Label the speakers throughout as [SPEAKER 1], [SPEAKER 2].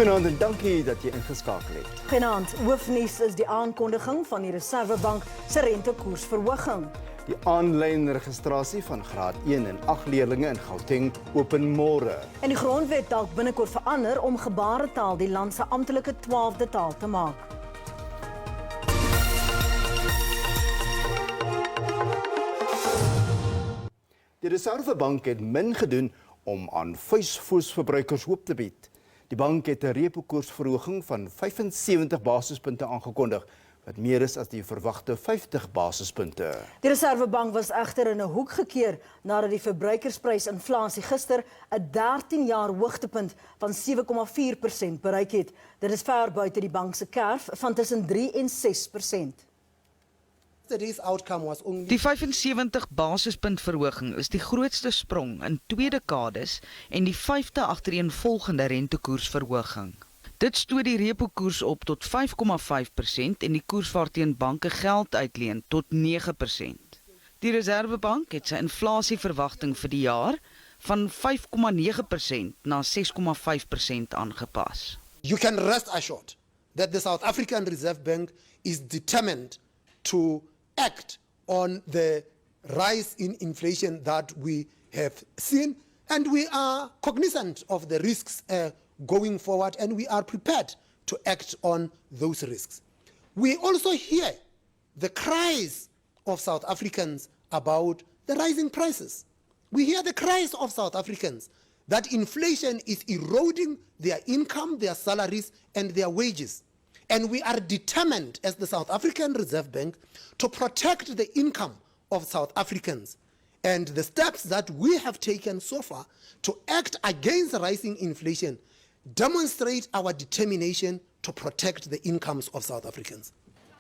[SPEAKER 1] Goeienaand en dankie dat jy ingeskakel het.
[SPEAKER 2] Goeienaand, hoofnuus is die aankondiging van die Reservebank se rentekoersverhoging.
[SPEAKER 1] Die aanlyn registrasie van graad 1 en 8 leerlinge in Gauteng open môre.
[SPEAKER 2] En die grondwet dalk binnekort verander om Gebaretaal die land se amptelike 12de taal te maak.
[SPEAKER 1] Die Reservebank het min gedoen om aan vuisvoersverbruikers hoop te bied. Die bank het 'n repo-koersverhoging van 75 basispunte aangekondig, wat meer is as die verwagte 50 basispunte.
[SPEAKER 2] Die Reservebank was egter in 'n hoek gekeer nadat die verbruikersprysinflasie gister 'n 13 jaar hoogtepunt van 7,4% bereik het. Dit is ver buite die bank se kerf van tussen 3 en 6%.
[SPEAKER 3] Die 75 basispunt verhoging is die grootste sprong in 2 dekades en die 5de agtereenvolgende rentekoersverhoging. Dit stoot die repo-koers op tot 5,5% en die koers waarteen banke geld uitleen tot 9%. Die Reservebank het sy inflasieverwagting vir die jaar van 5,9% na 6,5% aangepas.
[SPEAKER 4] You can rest assured that the South African Reserve Bank is determined to act on the rise in inflation that we have seen, and we are cognizant of the risks going forward, and we are prepared to act on those risks. We also hear the cries of South Africans about the rising prices. We hear the cries of South Africans that inflation is eroding their income, their salaries, and their wages. And we are determined as the South African Reserve Bank to protect the income of South Africans. And the steps that we have taken so far to act against rising inflation demonstrate our determination to protect the incomes of South Africans.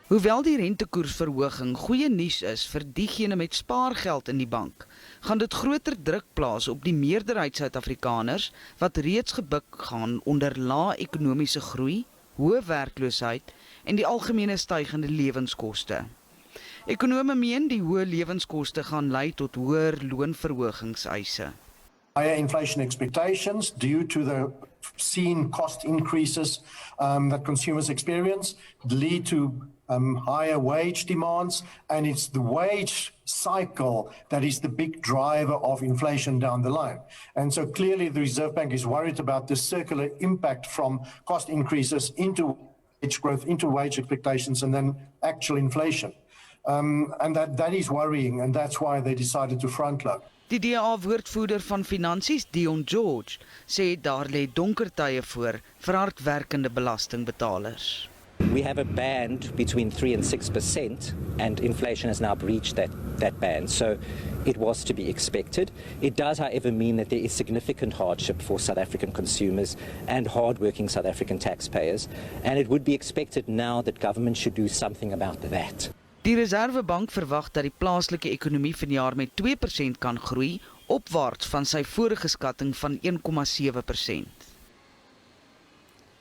[SPEAKER 3] Hoewel die rentekoersverhoging goeie nuus is vir diegene met spaargeld in die bank, gaan dit groter druk plaas op die meerderheid Suid-Afrikaners wat reeds gebuk gaan onder lae ekonomiese groei, hoë werkloosheid en die algemene stygende lewenskoste. Ekonome meen die hoë lewenskoste gaan lei tot hoër loonverhogingseise.
[SPEAKER 5] Higher inflation expectations due to the seen cost increases that consumers experience lead to higher wage demands, and it's the wage cycle that is the big driver of inflation down the line. And so clearly the Reserve Bank is worried about the circular impact from cost increases into wage growth, into wage expectations, and then actual inflation. And that is worrying, and that's why they decided to frontload.
[SPEAKER 3] Die DA-woordvoerder van Finansies, Dion George, sê daar lê donker tye voor vir hardwerkende belastingbetalers.
[SPEAKER 6] We have a band between 3 and 6%, and inflation has now breached that band. So it was to be expected. It does, however, mean that there is significant hardship for South African consumers and hard-working South African taxpayers. And it would be expected now that government should do something about that.
[SPEAKER 3] Die Reservebank verwag dat die plaaslike ekonomie vanjaar met 2% kan groei, opwaarts van sy vorige skatting van 1,7%.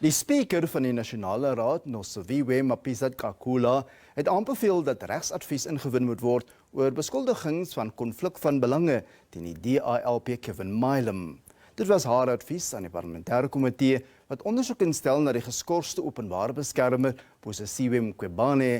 [SPEAKER 1] Die spreker van die Nasionaleraad, Nosiviwe, Mapisa-Nqakula, het aanbeveel dat regsadvies ingewin moet word oor beskuldigings van konflik van belange teen die DALP Kevin Mylum. Dit was haar advies aan die parlementêre komitee wat ondersoek instel na die geskorste openbare beskermer Mapisa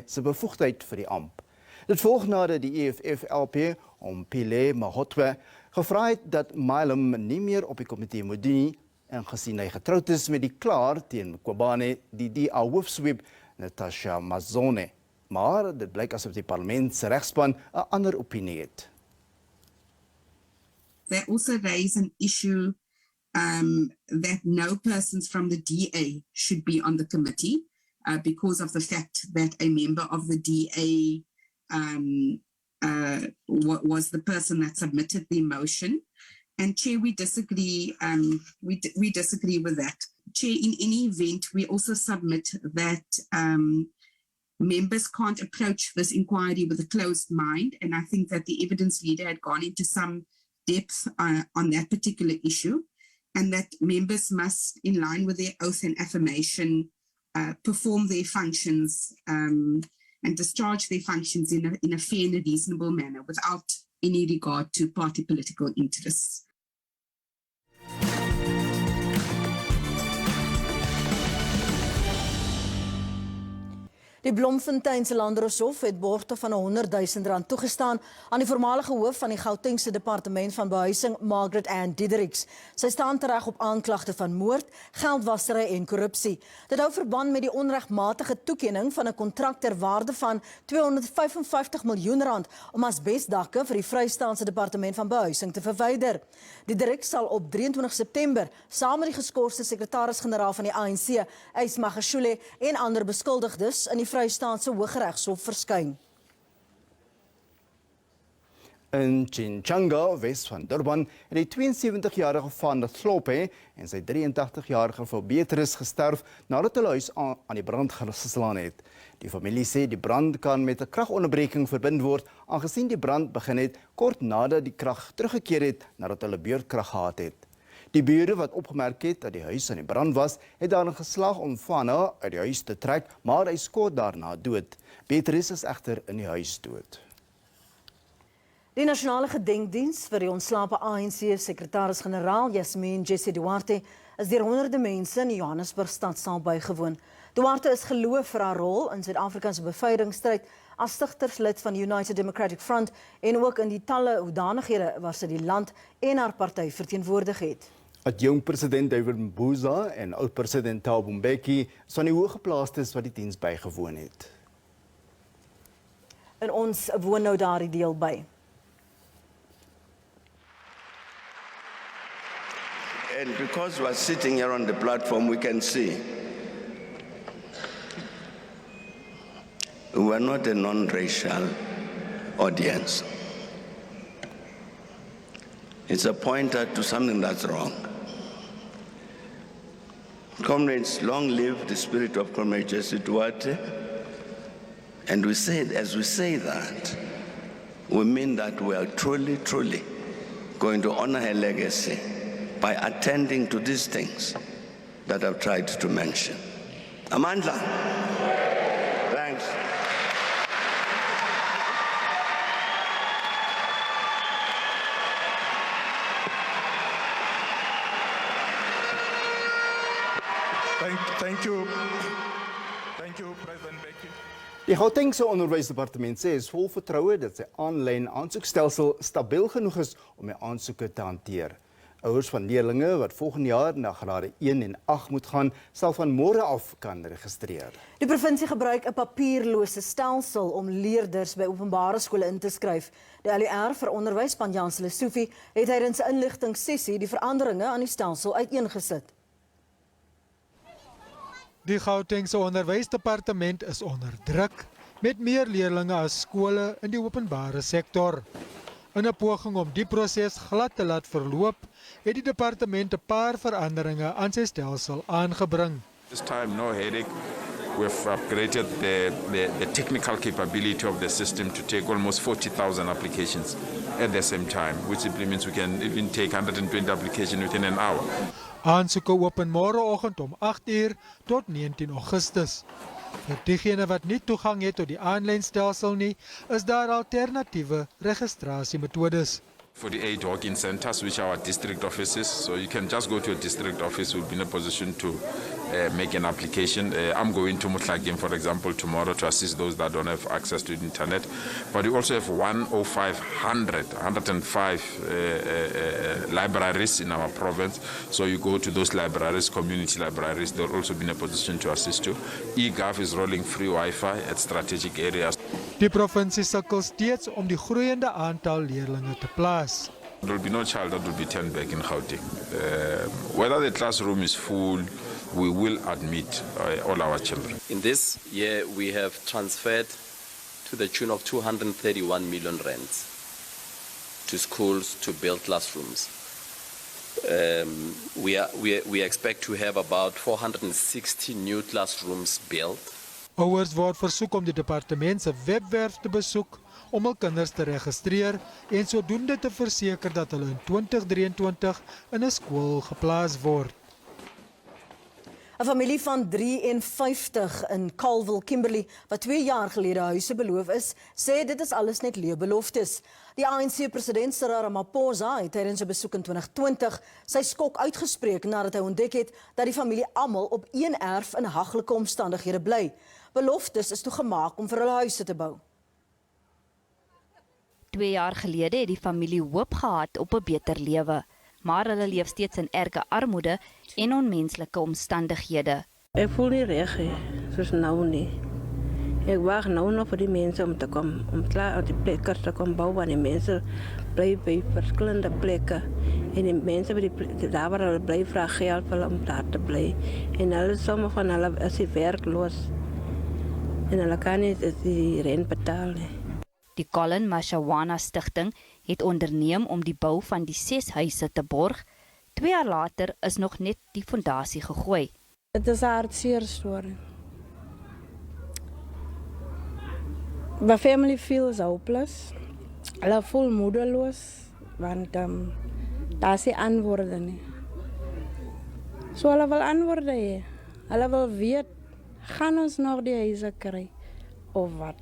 [SPEAKER 1] se bevoegdheid vir die amp. Dit volg nadat die EFF-LP Ompile Mahotwe gevra het dat Mylum nie meer op die komitee moet doen nie, en gesien hy getroud is met die klaar teen Mqobane, die DA-hoofsweep Natasha Mazone. Maar dit blyk asof die parlement se regspan 'n ander opinie het.
[SPEAKER 7] They also raise an issue that no persons from the DA should be on the committee because of the fact that a member of the DA was the person that submitted the motion. And Chair, we disagree. We disagree with that. Chair, in any event, we also submit that members can't approach this inquiry with a closed mind, and I think that the evidence leader had gone into some depth on that particular issue, and that members must, in line with their oath and affirmation, perform their functions and discharge their functions in a fair and a reasonable manner without any regard to party political interests.
[SPEAKER 2] Die Bloemfonteinse Landdroshof het borgte van R100.000 toegestaan aan die voormalige hoof van die Gautengse departement van behuising, Margaret Ann Diedericks. Sy staan tereg op aanklagte van moord, geldwasery en korrupsie. Dit hou verband met die onregmatige toekenning van 'n kontrak ter waarde van R255 miljoen om asbesdakke vir die Vrystaatse departement van behuising te verwyder. Diedericks sal op 23 September saam met die geskorste sekretaris-generaal van die ANC, Mapisa-Nqakula, en ander beskuldigdes in die Vrystaatse Hooggeregshof verskyn.
[SPEAKER 1] In Chinchanga, wes van Durban, het die 72-jarige Van Slope en sy 83-jarige vrou Beatrice gesterf nadat hulle huis aan die brand geslaan het. Die familie sê die brand kan met 'n kragonderbreking verbind word, aangesien die brand begin het kort nadat die krag teruggekeer het nadat hulle beurtkrag gehad het. Die bure wat opgemerk het dat die huis aan die brand was, het daarin geslaag om Vanna uit die huis te trek, maar hy skot daarna dood. Beatrice is egter in die huis dood.
[SPEAKER 2] Die nasionale gedenkdiens vir die ontslape ANC sekretaris-generaal Jessie Duarte is deur honderde mense in die Johannesburg stadsaal bygewoon. Duarte is geloof vir haar rol in Suid-Afrika se bevrydingsstryd as stigterslid van die United Democratic Front en ook in die talle hoedanighede waar sy die land en haar party verteenwoordig het.
[SPEAKER 1] Adjunkt-president David Mbuza en oud-president Thabo Mbeki is van die hooggeplaastes wat die diens bygewoon het.
[SPEAKER 2] En ons woon nou daardie deel by.
[SPEAKER 8] And because we're sitting here on the platform, we can see we are not a non-racial audience. It's a pointer to something that's wrong. Comrades, long live the spirit of Comrade Jessie Duarte. And we say, as we say that, we mean that we are truly, truly going to honor her legacy by attending to these things that I've tried to mention. Amandla. Thanks.
[SPEAKER 9] Thank you, President Becky.
[SPEAKER 1] Die Gautengse onderwysdepartement sê is vol vertroue dat sy aanlyn-aansoekstelsel stabiel genoeg is om die aansoeke te hanteer. Ouers van leerlinge wat volgende jaar na grade 1 en 8 moet gaan, sal van môre af kan registreer.
[SPEAKER 2] Die provinsie gebruik 'n papierlose stelsel om leerders by openbare skole in te skryf. Die LER vir onderwys, Jan Nosiviwe, het tydens 'n inligtingssessie die veranderinge aan die stelsel uiteengesit.
[SPEAKER 10] Die Gautengse onderwysdepartement is onder druk met meer leerlinge as skole in die openbare sektor. In 'n poging om die proses glad te laat verloop, het die departement 'n paar veranderinge aan sy stelsel aangebring.
[SPEAKER 9] This time, no headache. We've upgraded the technical capability of the system to take almost 40,000 applications at the same time, which simply means we can even take 120 applications within an hour.
[SPEAKER 10] Aansoeke open môreoggend om 8 uur tot 19 Augustus. Vir diegene wat nie toegang het tot die aanlynstelsel nie, is daar alternatiewe registrasiemetodes.
[SPEAKER 9] For the 8 walk-in centers, which are our district offices, so you can just go to a district office, we'll be in a position to make an application. I'm going to Nog'n, for example, tomorrow to assist those that don't have access to the internet. But we also have 105 libraries in our province. So you go to those libraries, community libraries, they'll also be in a position to assist you. eGov is rolling free Wi-Fi at strategic areas.
[SPEAKER 10] Die provinsie sukkel steeds om die groeiende aantal leerlinge te plaas.
[SPEAKER 9] There will be no child that will be turned back in Gauteng. Whether the classroom is full, we will admit all our children.
[SPEAKER 11] In this year, we have transferred to the tune of 231 million rands to schools to build classrooms. We expect to have about 460 new classrooms built.
[SPEAKER 10] Ouers word versoek om die departement se webwerf te besoek om hul kinders te registreer en sodoende te verseker dat hulle in 2023 in 'n skool geplaas word.
[SPEAKER 2] 'n Familie van 53 in Kalwil, Kimberley, wat 2 jaar gelede huise beloof is, sê dit is alles net leë beloftes. Die ANC-president Cyril Ramaphosa het tydens 'n besoek in 2020 sy skok uitgespreek nadat hy ontdek het dat die familie almal op een erf in haglike omstandighede bly. Beloftes is toe gemaak om vir hulle huise te bou.
[SPEAKER 12] 2 jaar gelede het die familie hoop gehad op 'n beter lewe, maar hulle leef steeds in erge armoede en onmenslike omstandighede.
[SPEAKER 13] Ek voel nie reg, soos nou nie. Ek wag nou nog vir die mense om te kom, om klaar op die plekke te kom bou, want die mense bly by verskillende plekke. En die mense daar waar hulle bly vra geld vir om daar te bly. En hulle sommige van hulle is werkloos. En hulle kan nie die rent betaal nie.
[SPEAKER 12] Die Colin Mashawana Stichting het onderneem om die bou van die 6 huise te borg. 2 jaar later is nog net die fondasie gegooi.
[SPEAKER 13] Dit is 'n hartseer storie. My family feels hopeless. Hulle voel moedeloos, want daar is nie antwoorde nie. So hulle wil antwoorde hê. Hulle wil weet, gaan ons nog die huise kry, of wat?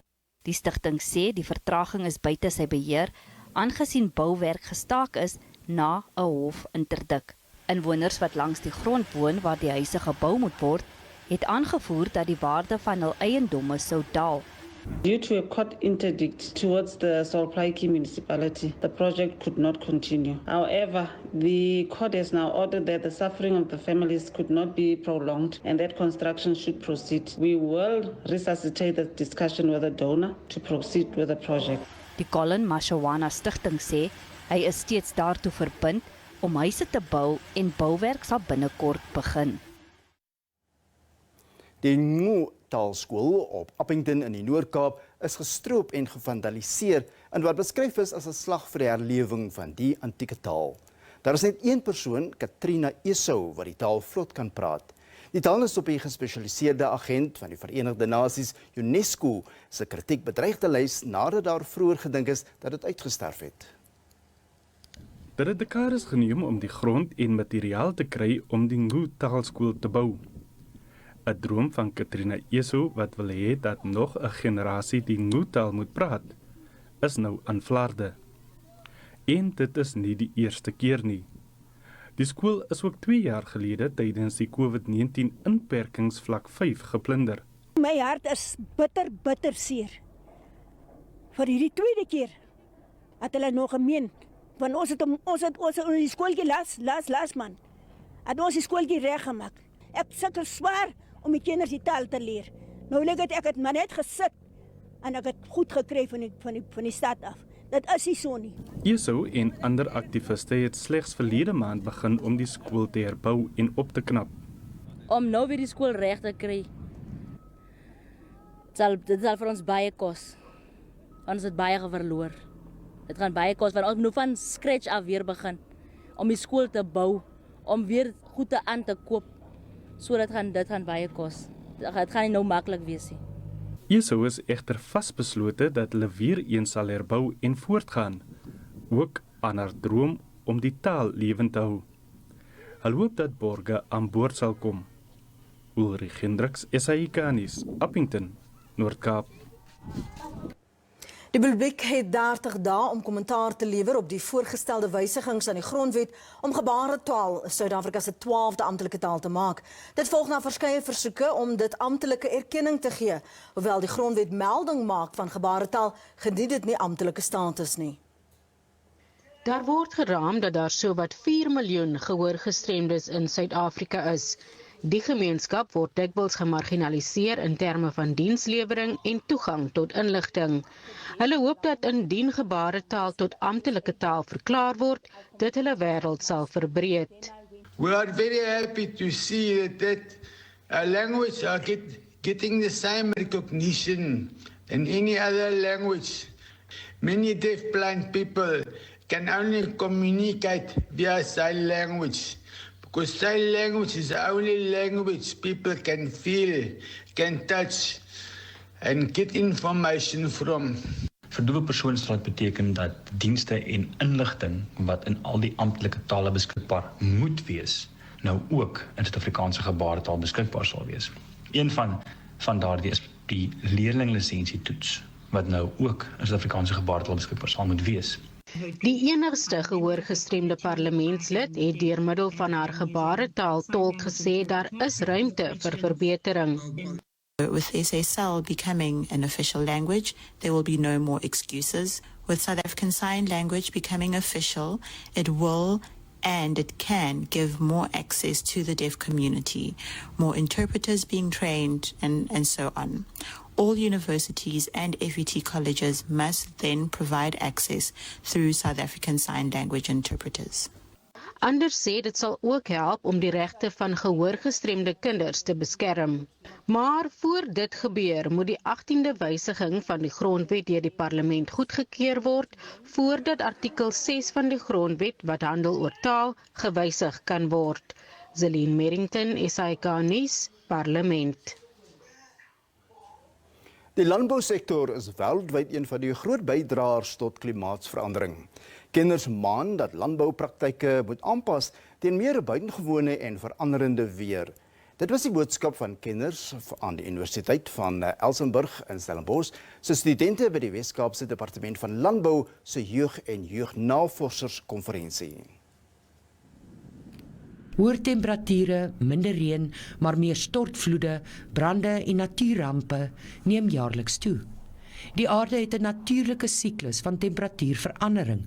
[SPEAKER 12] Die stigting sê die vertraging is buite sy beheer, aangesien bouwerk gestaak is na 'n hofinterdik. Inwoners wat langs die grond woon waar die huise gebou moet word, het aangevoer dat die waarde van hul eiendomme sou daal.
[SPEAKER 14] Due to a court interdict towards the Solplaatjie municipality, the project could not continue. However, the court has now ordered that the suffering of the families could not be prolonged and that construction should proceed. We will resuscitate the discussion with the donor to proceed with the project.
[SPEAKER 12] Die Colin Mashawana Stichting sê hy is steeds daartoe verbind om huise te bou en bouwerk sal binnekort begin.
[SPEAKER 1] Die uu-taalskool op Appington in die Noord-Kaap is gestroop en gevandaliseer in wat beskryf is as 'n slag vir die herlewing van die antieke taal. Daar is net een persoon, Katrina Esau, wat die taal vlot kan praat. Die taal is op die gespesialiseerde agent van die Verenigde Nasies, UNESCO, se kritiek bedreigde lys nadat daar vroeër gedink is dat dit uitgesterf het.
[SPEAKER 15] Dit het dekades geneem om die grond en materiaal te kry om die uu-taalskool te bou. 'n droom van Katrina Esau wat wil hê dat nog 'n generasie die uu-taal moet praat, is nou aan Vlaarde. En dit is nie die eerste keer nie. Die skool is ook 2 jaar gelede tydens die COVID-19 inperkings vlak 5 geplunder.
[SPEAKER 16] My hart is bitter seer. Vir hierdie tweede keer het hulle nog gemeen, want ons het die skooltjie las man. Het ons die skooltjie reggemaak. Ek sukkel swaar om die kinders die taal te leer. Nou lyk dit ek het maar net gesit en ek het goed gekry van die stad af. Dit is nie so nie.
[SPEAKER 15] Esau en ander aktiviste het slegs verlede maand begin om die skool te herbou en op te knap.
[SPEAKER 17] Om nou weer die skool reg te kry, dit sal vir ons baie kos. Ons het baie verloor. Dit gaan baie kos, want ons moet van scratch af weer begin om die skool te bou, om weer goede aan te koop. So dit gaan baie kos. Dit gaan nie nou maklik wees nie.
[SPEAKER 15] Esau is egter vasbeslote dat hulle weer eens sal herbou en voortgaan, ook aan haar droom om die taal lewend te hou. Hulle hoop dat borge aan boord sal kom. Ulrich Hendricks, SAICanis, Appington, Noord-Kaap.
[SPEAKER 2] Die publiek het 30 dae om kommentaar te lewer op die voorgestelde wysigings aan die grondwet om gebaretaal Suid-Afrika se 12de amptelike taal te maak. Dit volg na verskeie versoeke om dit amptelike erkenning te gee, hoewel die grondwet melding maak van gebaretaal, geniet dit nie amptelike status nie.
[SPEAKER 18] Daar word geraam dat daar sowat 4 miljoen gehoorgestremdes in Suid-Afrika is. Die gemeenskap word dikwels gemarginaliseer in terme van dienslewering en toegang tot inligting. Hulle hoop dat indien gebaretaal tot amptelike taal verklaar word, dit hulle wêreld sal verbreed.
[SPEAKER 19] We are very happy to see that language are getting the same recognition than any other language. Many deaf-blind people can only communicate via sign language. Because sign language is the only language people can feel, can touch and get information from.
[SPEAKER 20] Vir doewe persone sal dit beteken dat dienste en inligting wat in al die amptelike tale beskikbaar moet wees, nou ook in Suid-Afrikaanse gebaretaal beskikbaar sal wees. Een van daardie is die leerlinglisensietoets wat nou ook in Suid-Afrikaanse gebaretaal beskikbaar sal moet wees.
[SPEAKER 18] Die enigste gehoorgestremde parlementslid het deur middel van haar gebaretaal tolk gesê daar is ruimte vir verbetering.
[SPEAKER 21] With SASL becoming an official language, there will be no more excuses. With South African Sign Language becoming official, it will and it can give more access to the deaf community, more interpreters being trained, and so on. All universities and FET colleges must then provide access through South African Sign Language interpreters.
[SPEAKER 18] Anders sê dit sal ook help om die regte van gehoorgestremde kinders te beskerm. Maar voor dit gebeur, moet die 18de wysiging van die grondwet deur die parlement goedgekeur word, voordat artikel 6 van die grondwet wat handel oor taal gewysig kan word. Zelene Merrington, SAK Nuus, Parlement.
[SPEAKER 1] Die landbousektor is wêreldwyd een van die groot bydraers tot klimaatsverandering. Kenners maan dat landboupraktyke moet aanpas teen meer buitengewone en veranderende weer. Dit was die boodskap van kenners aan die Universiteit van Elsenburg in Stellenbosch, se studente by die Weskaapse Departement van Landbou se jeug- en jeugnavorserskonferensie.
[SPEAKER 22] Hoë temperature, minder reën, maar meer stortvloede, brande en natuurrampe neem jaarliks toe. Die aarde het 'n natuurlike siklus van temperatuurverandering,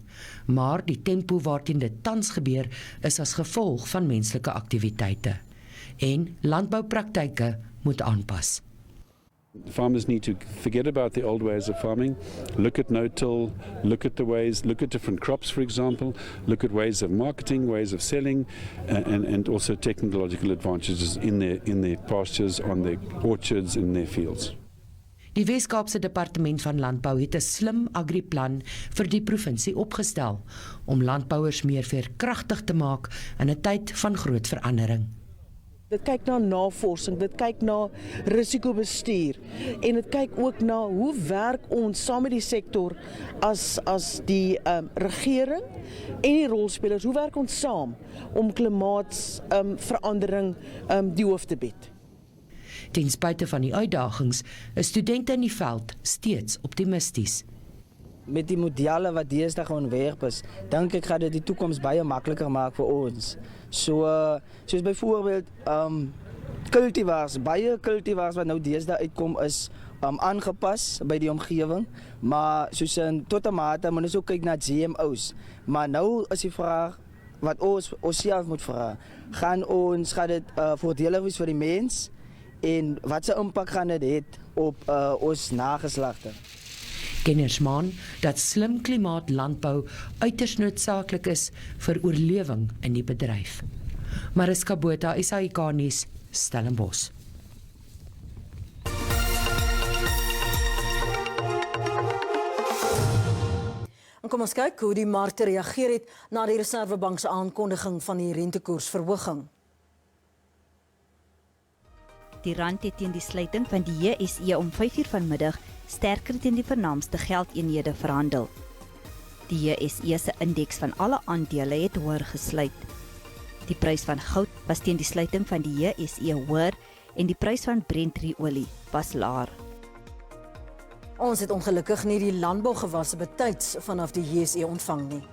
[SPEAKER 22] maar die tempo waarteen dit tans gebeur is as gevolg van menslike aktiwiteite. En landboupraktyke moet aanpas.
[SPEAKER 23] Farmers need to forget about the old ways of farming, look at no-till, look at different crops, for example, look at ways of marketing, ways of selling, and also technological advantages in their pastures, on their orchards, in their fields.
[SPEAKER 22] Die Weskaapse Departement van Landbou het 'n slim agriplan vir die provinsie opgestel om landbouers meer veerkragtig te maak in 'n tyd van groot verandering.
[SPEAKER 24] Dit kyk na navorsing, dit kyk na risikobestuur en dit kyk ook na hoe werk ons saam met die sektor as die regering en die rolspelers, hoe werk ons saam om klimaatsverandering die hoof te bied.
[SPEAKER 22] Ten spyte van die uitdagings, is studente in die veld steeds optimisties.
[SPEAKER 25] Met die modelle wat deesdae ontwerp is, dink ek gaan dit die toekoms baie makliker maak vir ons. Soos byvoorbeeld kultivars, baie kultivars wat nou deesdae uitkom is aangepas by die omgewing, maar soos tot 'n mate moet ons ook kyk na GMO's. Maar nou is die vraag wat ons self moet vra, gaan dit voordelig wees vir die mens en wat se impak gaan dit hê op ons nageslagte?
[SPEAKER 22] Kenners maan dat slim klimaatlandbou uiters noodsaaklik is vir oorlewing in die bedryf. Mariska Botha, SAK Nuus, Stellenbosch.
[SPEAKER 2] En kom ons kyk hoe die markte reageer het na die Reserwebank se aankondiging van die rentekoersverhoging.
[SPEAKER 12] Die rand het teen die sluiting van die JSE om 5:00 vanmiddag sterker teen die vernaamste geldeenhede verhandel. Die JSE se indeks van alle aandele het hoër gesluit. Die prys van goud was teen die sluiting van die JSE hoër en die prys van Brent-olie was laer.
[SPEAKER 2] Ons het ongelukkig nie die landbougewasse betyds vanaf die JSE ontvang nie.